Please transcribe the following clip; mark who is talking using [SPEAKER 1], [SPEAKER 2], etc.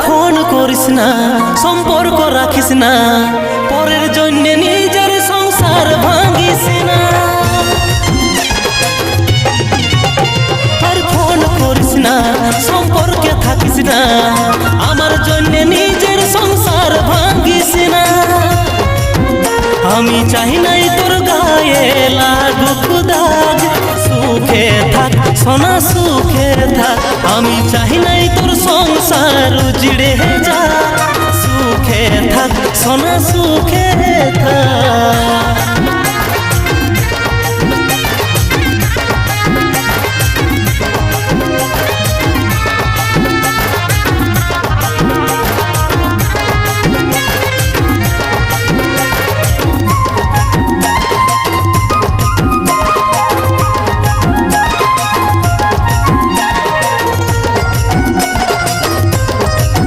[SPEAKER 1] Phone করিস না, সম্পর্ক রাখিস না, পরের জন্য নিজের সংসার ভাঙিস না। আর ফোন করিস না, সম্পর্কে থাকিস না, আমার জন্য নিজের সংসার ভাঙিস না। আমি চাই নাই তোর গায়ে লাগুক দাগ, সুখে থাক সোনা সুখে থাক। আমি চাই নাই তোর সংসার উজড়ে যা, সুখে থাক সোনা সুখে থাক।